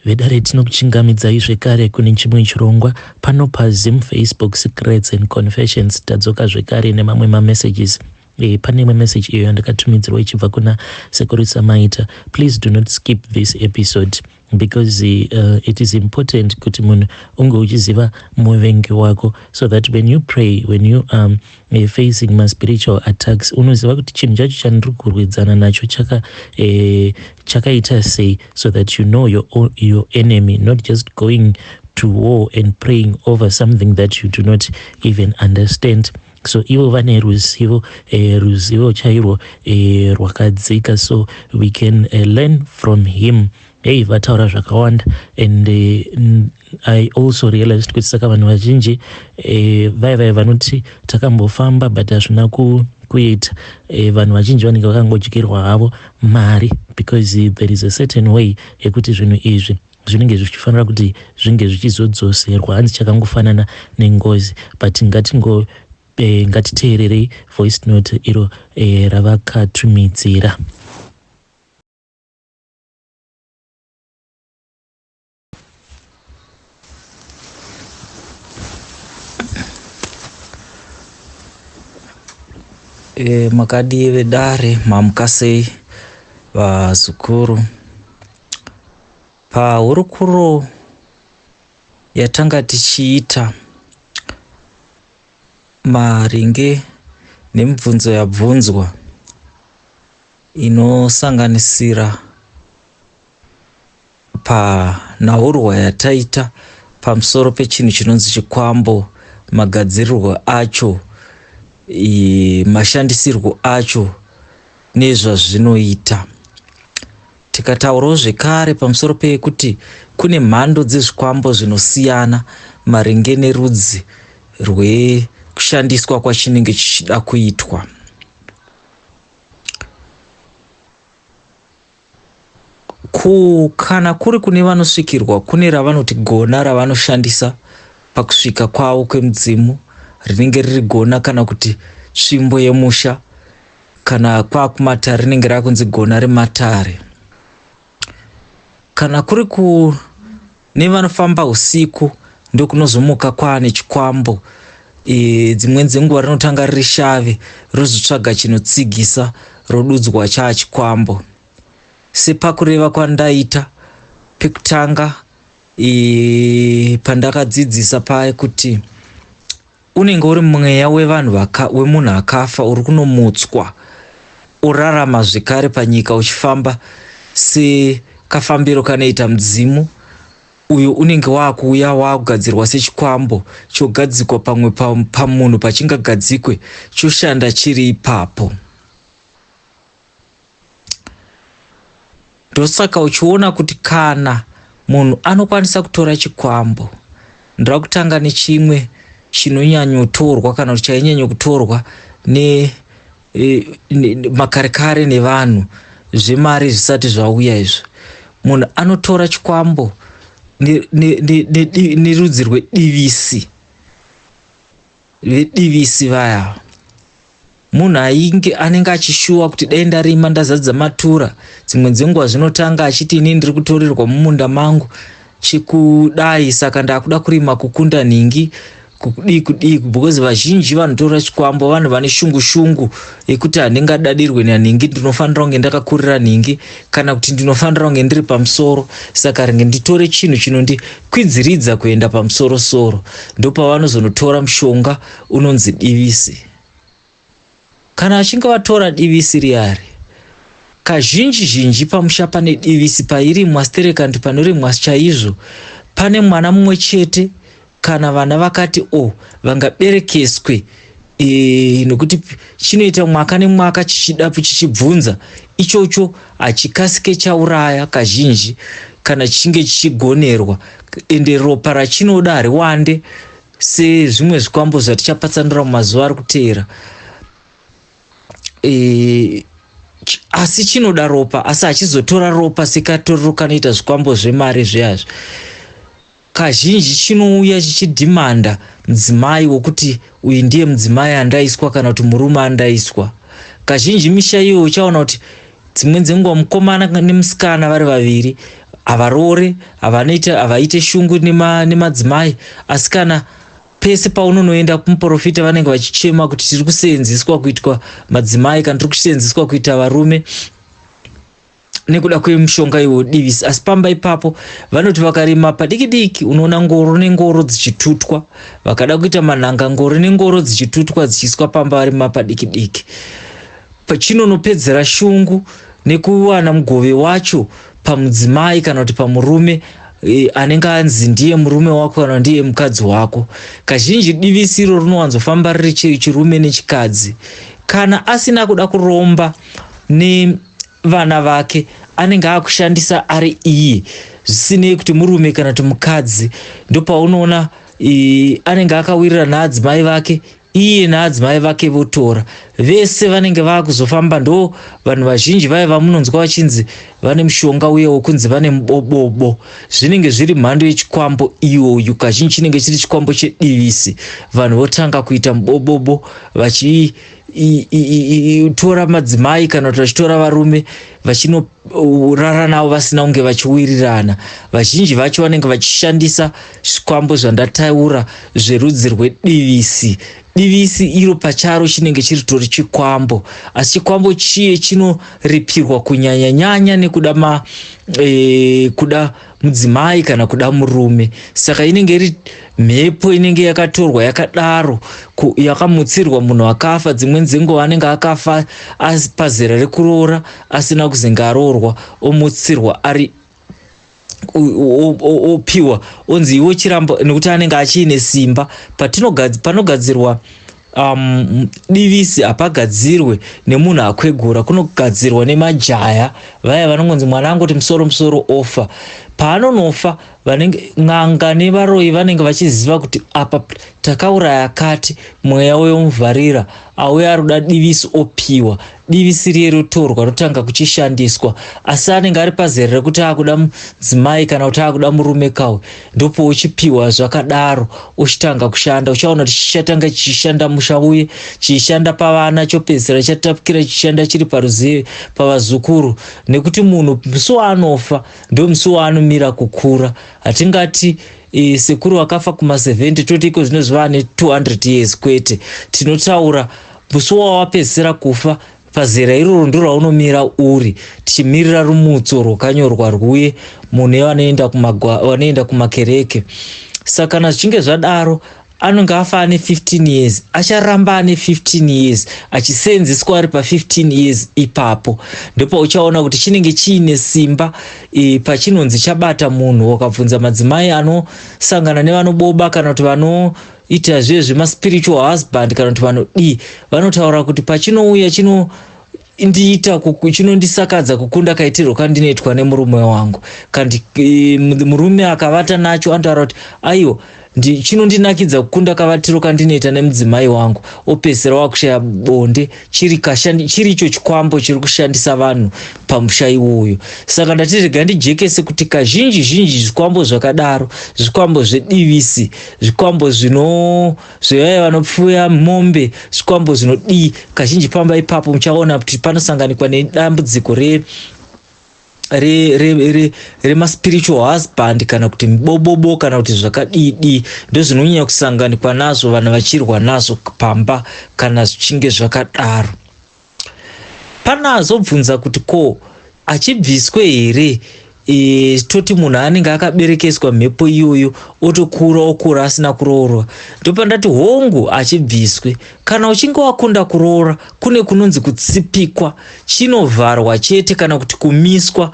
vedare tinokuchingamidzai zvekare kune chimwe chirongwa pano paZim Facebook Secrets and Confessions. Tadzoka zvekare nemamwe mamessages. Pane imwe message iyo yandakatumidzirwa ichibva kuna Sekuru Samaita. Please do not skip this episode because it is important kuti munhu unge uchiziva muvengi wako, so that when you pray, when you facing my spiritual attacks, unoziva kuti chinhu chacho chandiri kurwidzana nacho chakaita sei, so that you know your enemy, not just going to war and praying over something that you do not even understand. So ivo vane ruzivo chairwo rwakadzika, so we can learn from him. Vataura zvakawanda, and I also realized kuti saka vanhu vazhinji vai vanoti takambofamba but hazvina kuita. Vanhu vazhinji vanenge vakangodyirwa havo mari, because there is a certain way yekuti zvinhu izvi zvinenge zvichifanira kuti zvinge zvichizodzoserwa. Hanzi chakangofanana nengozi, but ngatiteererei voice note iro ravakatumidzira. Makadi vedare mamukasei vazukuru pahurukuro yatanga tichiita maringe nemibvunzo yabvunzwa inosanganisira panhaurwa yataita pamusoro pechinhu chinonzi chikwambo, magadzirirwo acho, mashandisirwo acho nezvazvinoita. Tikataurawo zvekare pamusoro pekuti kune mhando dzezvikwambo zvinosiyana maringe nerudzi rwekushandiswa kwachinenge chichida kuitwa. Kana kuri kune vanosvikirwa, kune ravanoti gona ravanoshandisa pakusvika kwavo kwemudzimu, rinenge riri gona kana kuti tsvimbo yemusha, kana kwakumatare rinenge rakunzi gona rematare. Kana kuri kune vanofamba usiku ndokunozomuka kwaane chikwambo, dzimwe dzenguva rinotanga riri shave rozotsvaga chinotsigisa rodudzwa chaachikwambo. Sepakureva kwandaita pekutanga pandakadzidzisa paya kuti unenge uri mweya wemunhu akafa uri kunomutswa, urarama zvekare panyika uchifamba sekafambiro kanoita mudzimu. Uyu unenge wakuuya wakugadzirwa sechikwambo chogadzikwa pamwe pamunhu pachingagadzikwe choshanda chiri ipapo. Ndosaka uchiona kuti kana munhu anokwanisa kutora chikwambo, ndira kutanga nechimwe chinonyanyotorwa kana kuti chainyanya kutorwa makarekare nevanhu zvemari zvisati zvauya izvo. Munhu anotora chikwambo nerudzi rwedivisi vaya. Munhu anenge achishuwa kuti denda rima ndazadza matura, dzimwe dzenguva zvinotanga achiti ini ndiri kutorerwa mumunda mangu chikudai, saka ndakuda kurima kukunda ningi kudii, because vazhinji vanotora chikwambo vanhu vane shungu yekuti handingadadirwe naningi, ndinofanira kunge ndakakurira ningi, kana kuti ndinofanira kunge ndiri pamusoro, saka ringe nditore chinhu chinondikwidziridza kuenda pamusoro. Ndopavanozonotora mushonga unonzi divisi. Kana achinge vatora divisi riyari, kazhinji pamusha pane divisi pairimwa sterekanti panorimwa chaizvo, pane mwana mumwe chete kana vana vakati vangaberekeswe, nokuti chinoita mwaka nemwaka chichidapu chichibvunza, ichocho hachikasike chauraya kazhinji kana chichinge chichigonerwa, ende ropa rachinoda hariwande sezvimwe zvikwambo zvatichapatsanura mumazuva ari kuteera. Asi chinoda ropa, asi hachizotora ropa sekatorero kanoita zvikwambo zvemari zveyazvo. Kazhinji chinouya chichidhimanda mudzimai wokuti uyu ndiye mudzimai andaiswa kana kuti murume andaiswa. Kazhinji misha iyo uchaona kuti dzimwe dzenguva mukomana nemusikana vari vaviri avarore, avaite shungu nemadzimai. Asi kana pese paunonoenda kumuprofita vanenge vachichema kuti tiri kuseenzeswa kuitwa madzimai kana tiri kuseenzeswa kuita varume nekuda kwemishonga yodivisi. Asi pamba ipapo vanoti vakarima padiki-diki unoona ngoro nengoro dzichitutwa, vakada kuita manhanga ngoro nengoro dzichitutwa dzichiiswa pamba varima padiki-diki. Pachinonopedzera shungu nekuwana mugove wacho pamudzimai kana kuti pamurume anenge anzi ndiye murume wako kana ndiye mukadzi wako. Kazhinji divisi iro rinowanzofamba riri chirume nechikadzi. Kana asina kuda kuromba nevana vake anenge akushandisa ari iye zvisinei kuti murume kana kuti mukadzi. Ndopaunoona anenge akawirira naadzimai vake, iye naadzimai vake votora vese vanenge vakuzofamba. Ndo vanhu vazhinji vaiva munonzwa vachinzi vane mushonga uye wokunzi vane mubobobo. Zvinenge zviri mhando yechikwambo iyoyo, kazhinji chinenge chiri chikwambo chedivisi. Vanhu votanga kuita mubobobo vachitora madzimai kana kuti vachitora varume vachinorara navo vasina kunge vachiwirirana. Vazhinji vacho vanenge vachishandisa zvikwambo zvandataura zverudzi rwedivisi. Divisi iro pacharo chinenge chiritori chikwambo, asi chikwambo chiye chinoripirwa kunyanya-nyanya nekuda kuda mudzimai kana kuda murume. Saka inenge iri mhepo inenge yakatorwa yakadaro, yakamutsirwa munhu akafa. Dzimweni dzenguva anenge akafa pazera rekuroora asina kuzenga aroorwa, omutsirwa ari opiwa onzi iwo chiramba, nekuti anenge achiine simba. Panogadzirwa divisi hapagadzirwe nemunhu akwegura, kunogadzirwa nemajaya vaya vanongonzi mwana angoti musoro ofa. Paanonofa n'anga nevaroyi vanenge vachiziva kuti apa takauraya akati, mweya womuvharira, auya ari kuda divisi opiwa. Divisi riye rotorwa rotanga kuchishandiswa, asi anenge ari pazera rekuti akuda mudzimai kana kuti akuda murume kawe, ndopo uchipiwa zvakadaro uchitanga kushanda. Uchaona kuti chichatanga chichishanda musha uye chichishanda pavana, chopedzisira chatapukira chichishanda chiri paruzive pavazukuru. Nekuti munhu musi waanofa ndo musi waanomira kukura. Hatingati sekuru wakafa kuma70 toti iko zvino zviva ne200 years, kwete. Tinotaura musi wawapedzisira kufa, pazera iroro ndo raunomira uri, tichimirira rumutso rwakanyorwa rwuye munhu wanoenda kumakereke. Saka kana zvichinge zvadaro anenge afa ane 15 years, acharamba ane 15 years achiseenzeswa ari pa15 years. Ipapo ndipo uchaona kuti chinenge chiine simba pachinonzi chabata munhu. Wakabvunza madzimai anosangana nevanoboba kana kuti vanoita zvemaspiritual husband kana kuti vanodii, vanotaura kuti pachinouya chinondisakadza kukunda kaitirwo kandinoitwa nemurume wangu. Kandi murume akavata nacho anotaura kuti aiwa chinondinakidza kukunda kavatiro kandinoita nemudzimai wangu, opedzisira wakushaya bonde. Chiricho chikwambo chiri kushandisa vanhu pamusha iwoyo. Saka ndatirega ndijekese kuti kazhinji zvikwambo zvakadaro, zvikwambo zvedivisi, zvikwambo zvevaya vanopfuya mombe, zvikwambo zvinodii, kazhinji pamba ipapo muchaona kuti panosanganikwa nedambudziko remaspiritual husband kana kuti mibobobo kana kuti zvakadii. Ndo zvinonyanya kusanganikwa nazvo, vanhu vachirwa nazvo pamba kana zvichinge zvakadaro. Panazobvunza kuti ko achibviswe here toti munhu anenge akaberekeswa mhepo iyoyo okura asina kuroorwa? Ndopandati hongu achibviswe. Kana uchinge wakunda kuroora kune kunonzi kutsipikwa, chinovharwa chete kana kuti kumiswa.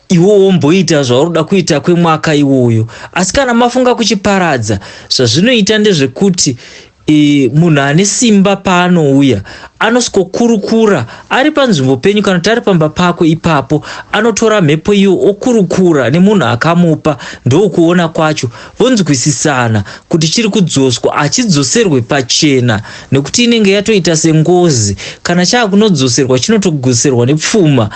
Iwo womboita zvauroda kuita kwemwaka iwoyo. Asi kana mafunga kuchiparadza, zvazvinoita ndezvekuti munhu ane simba paanouya anosikokurukura ari panzvimbo penyu kana kuti ari pamba pako. Ipapo anotora mhepo iyo okurukura nemunhu akamupa. Ndokuona kwacho vonzwisisana kuti chiri kudzoswa, achidzoserwe pachena, nekuti inenge yatoita sengozi. Kana chaakunodzoserwa chinotodzoserwa nepfuma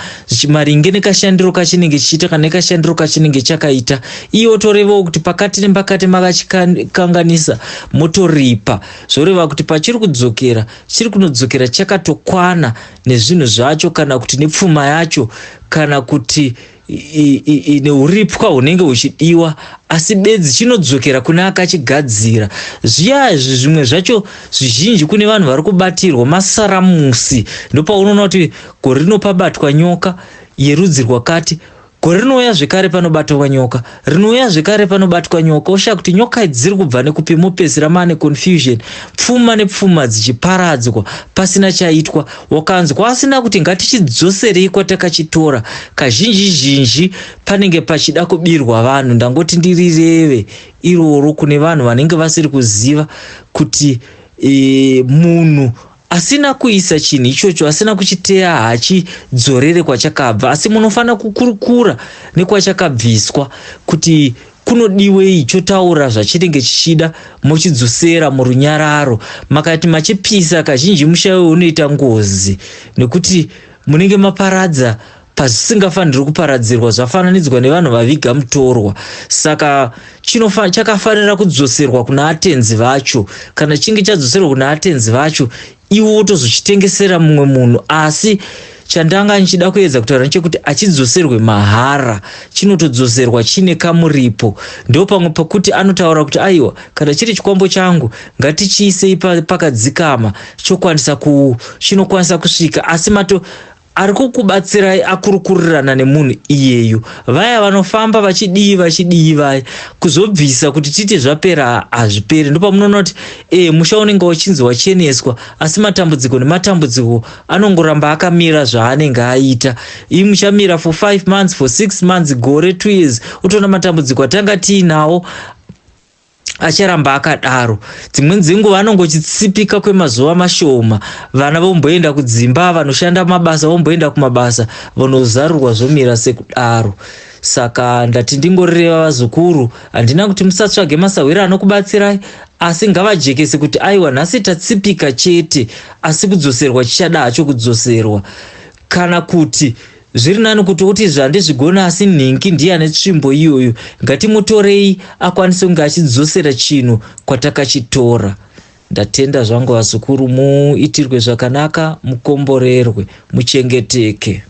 maringe nekashandiro kachinenge chichiita kana nekashandiro kachinenge chakaita. Iyo torevawo kuti pakati nepakati makachikanganisa motoripa, zvoreva kuti pachiri kudzokera chiri kunodzokera chakatokwana nezvinhu zvacho, kana kuti nepfuma yacho, kana kuti ine uripwa hunenge huchidiwa, asi bedzi chinodzokera kune akachigadzira. Zviya zvimwe zvacho zvizhinji kune vanhu vari kubatirwa masaramusi, ndopaunoona kuti gore rino pabatwa nyoka yerudzi rwakati, gore rinouya zvekare panobatwa nyoka, rinouya zvekare panobatwa nyoka. Osha kuti nyoka idzi dziri kubva nekupi? Mopedzisira mane confusion, pfuma nepfuma dzichiparadzwa pasina chaitwa. Wakanzwa asina kuti ngatichidzoserei kwatakachitora. Kazhinji zhinji panenge pachida kubirwa vanhu. Ndangoti ndirireve iroro kune vanhu vanenge vasiri kuziva kuti munhu asina kuisa chinhu ichocho, asina kuchiteya hachidzorere kwachakabva, asi munofana kukurukura nekwachakabviswa kuti kunodiwei, chotaura zvachinenge chichida, mochidzosera murunyararo. Makati machipisa, kazhinji mushawe unoita ngozi, nekuti munenge maparadza pazvisingafaniri kuparadzirwa, zvafananidzwa nevanhu vaviga mutorwa. Saka chakafanira kudzoserwa kuna atenzi vacho. Kana chinge chadzoserwa kuna atenzi vacho, iwo tozochitengesera mumwe munhu. Asi chandanga nchida kuedza kutaura nchekuti achidzoserwe mahara, chinotodzoserwa chine kamuripo. Ndo pamwe pakuti anotaura kuti aiwa, kana chiri chikwambo changu ngatichiisei pakadzikama, chinokwanisa kusvika. Asi ari kukubatsirai akurukurirana nemunhu iyeyu. Vaya vanofamba vachidii vaya kuzobvisa kuti titi zvapera hazviperi. Ndipo munoona kuti musha unenge uchinzi wacheneswa, asi matambudziko nematambudziko anongoramba akamira zvaanenge aita. Muchamira for 5 months, for 6 months, gore, 2 years, utoona matambudziko atanga tiinawo acharamba akadaro. Dzimweni dzenguva anongochitsipika kwemazuva mashoma. Vana vomboenda kudzimba, vanoshanda mabasa vomboenda kumabasa, vanozarurwa zvomira sekudaro. Saka ndati ndingorireva vazukuru, handina kuti musatsvage masawira anokubatsirai, asi ngavajekese kuti aiwa, nhasi tatsipika chete, asi kudzoserwa chichada hacho kudzoserwa. Kana kuti zviri nani kuti zvandizvigona, asi nhingi ndiyane tsvimbo iyoyo, ngatimutorei akwanise kunge achidzosera chinhu kwatakachitora. Ndatenda zvangu vazukuru, muitirwe zvakanaka, mukomborerwe, muchengeteke.